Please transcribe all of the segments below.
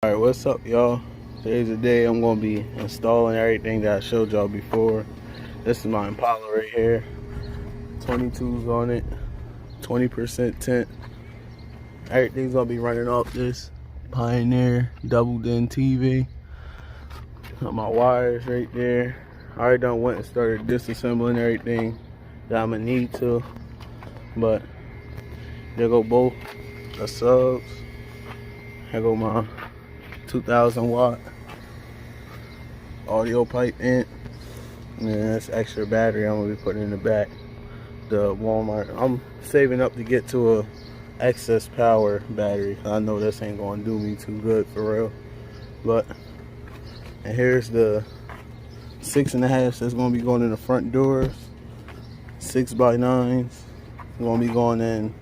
Alright, what's up, y'all? Today's the day I'm going to be installing everything that I showed y'all before. This is my Impala right here. 22s on it, 20% tint. Everything's going to be running off this Pioneer double-din TV. Got my wires right there. I already done went and started disassembling everything that I'm going to need to. But there go both the subs. Here go my 2,000 watt Audiopipe amp, and then that's extra battery I'm gonna be putting in the back. The Walmart, I'm saving up to get to a excess power battery. I know this ain't gonna do me too good for real. But, and here's the 6.5 that's gonna be going in the front doors. 6x9s gonna be going in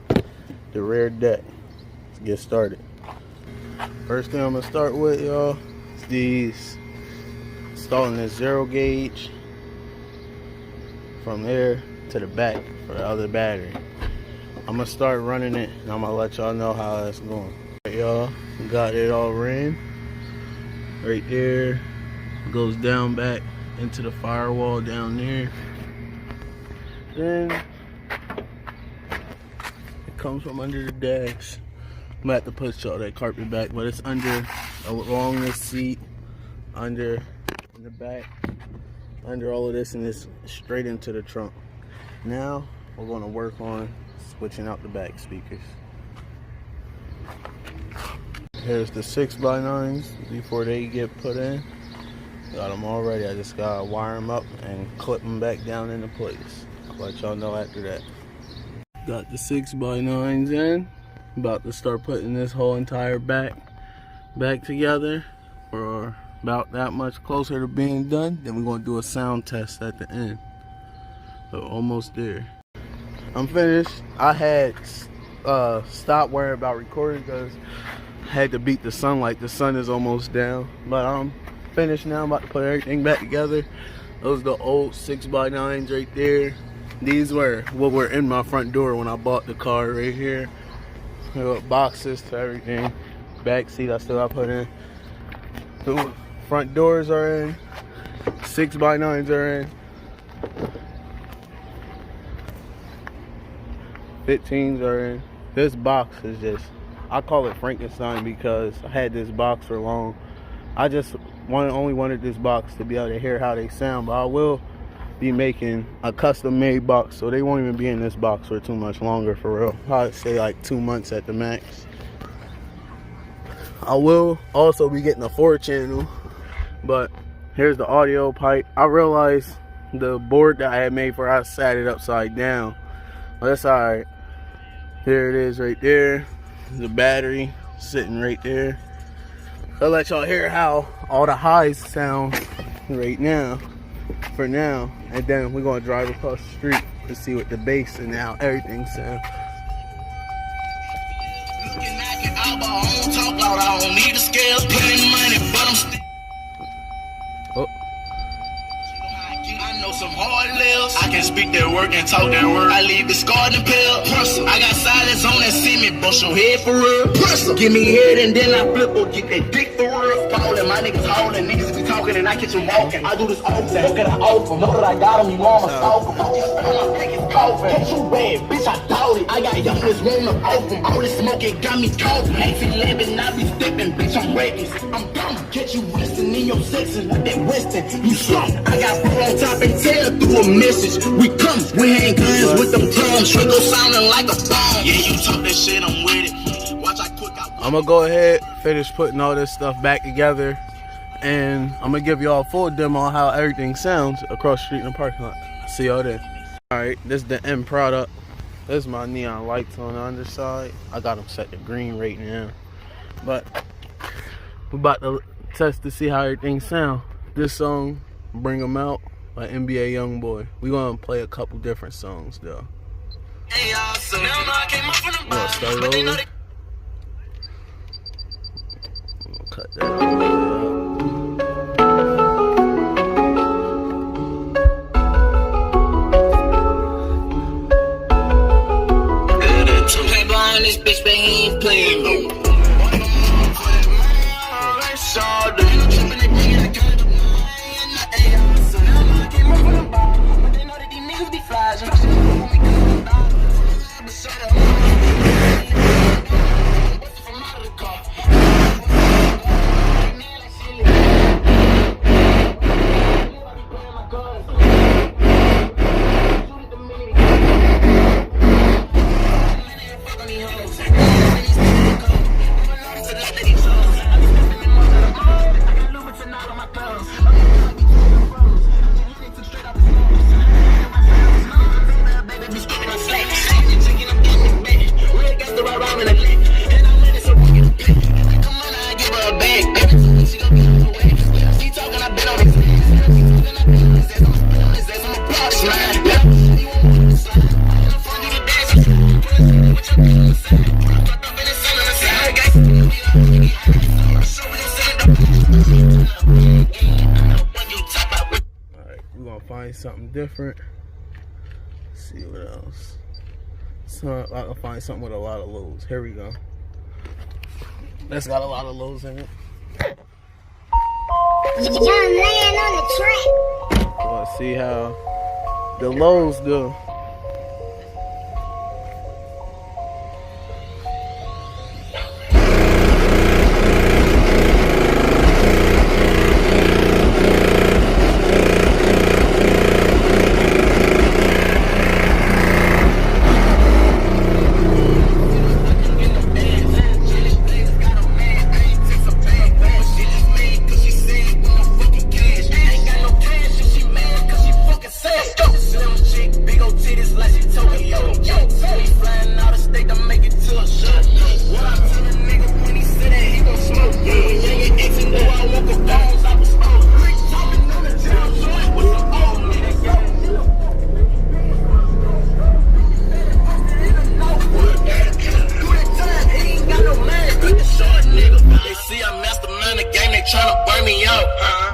the rear deck. Let's get started. First thing I'm gonna start with, y'all, is these, installing this 0 gauge from there to the back for the other battery. I'm gonna start running it and I'm gonna let y'all know how that's going. Right, y'all, got it all ran. Right there, goes down back into the firewall down there. Then it comes from under the dash. I'm gonna have to put y'all that carpet back, but it's under, along this seat, under in the back, under all of this, and it's straight into the trunk. Now we're gonna work on switching out the back speakers. Here's the 6x9s before they get put in. Got them all ready. I just gotta wire them up and clip them back down into place. I'll let y'all know after that. Got the 6x9s in. About to start putting this whole entire back together. We're about that much closer to being done. Then we're going to do a sound test at the end. So almost there. I'm finished. I had stopped worrying about recording because I had to beat the sunlight. The sun is almost down. But I'm finished now. I'm about to put everything back together. Those are the old 6x9s right there. These were what were in my front door when I bought the car right here. Boxes to everything. Back seat I still got put in. The front doors are in. 6x9s are in. 15s are in. This box is just, I call it Frankenstein because I had this box for long. I just only wanted this box to be able to hear how they sound, but I will be making a custom made box, so they won't even be in this box for too much longer for real. I'd say like 2 months at the max. I will also be getting a 4-channel, but here's the Audiopipe. I realized the board that I had made for it, I sat it upside down. Well, that's alright. There it is right there. The battery sitting right there. I'll let y'all hear how all the highs sound right now. For now, and then we're gonna drive across the street to see what the bass and how everything sounds. Oh. I know some hard lives. I can speak their work and talk their word. I leave the scarred and pale. I got silence on that see me bust your head for real. Give me head and then I flip or get that dick for real. Ballin', my niggas hauling, niggas be talking and I catch them walking. I do this often. Look at I offer. Know that I got them, you want my stalker. My dick is coughing. Catch you bad, bitch, I doubt it. I got youngers wanna off them. All this smoke, it got me coughing. 1811, I be stepping, bitch, I'm reckless. I'm gonna catch you resting in your section like that Weston. You slump. I got four on top and tail through a message. We come, we hang guns with them tongues. Trickle sounding like a bomb. Yeah, you talk that shit, I'm with it. Watch I quick out. I'm gonna go ahead, finish putting all this stuff back together, and I'm gonna give y'all a full demo on how everything sounds across the street in the parking lot. See y'all then. Alright, this is the end product. This is my neon lights on the underside. I got them set to green right now. But we're about to test to see how everything sounds. This song, Bring 'Em Out, by NBA Youngboy. We're gonna play a couple different songs though. We're gonna start over. Cut that out. This bitch, but he ain't playing no. bag. Every time she gon' get on the way. She talking, I been on his ass. I'm a boss man. Alright, we're gonna find something different. Let's see what else. So I'll find something with a lot of lows. Here we go. That's got a lot of lows in it. Young man on the track. Let's see how the lows do.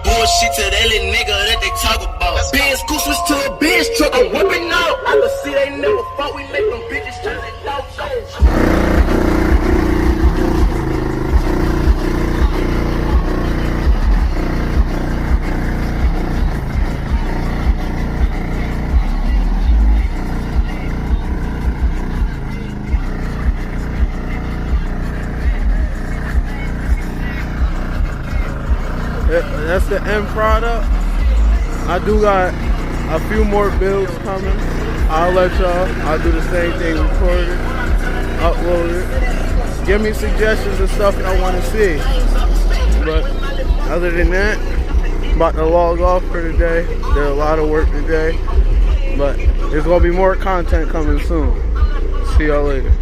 Bullshit to that little nigga that they talk about. Benz cool switch to a Benz truck, I'm whipping out. I can see they never fought, we make them bitches turn their dogs out. That's the end product. I do got a few more builds coming. I'll let y'all. I'll do the same thing, record it, upload it. Give me suggestions and stuff that I want to see. But other than that, I'm about to log off for today. There's a lot of work today, but there's gonna be more content coming soon. See y'all later.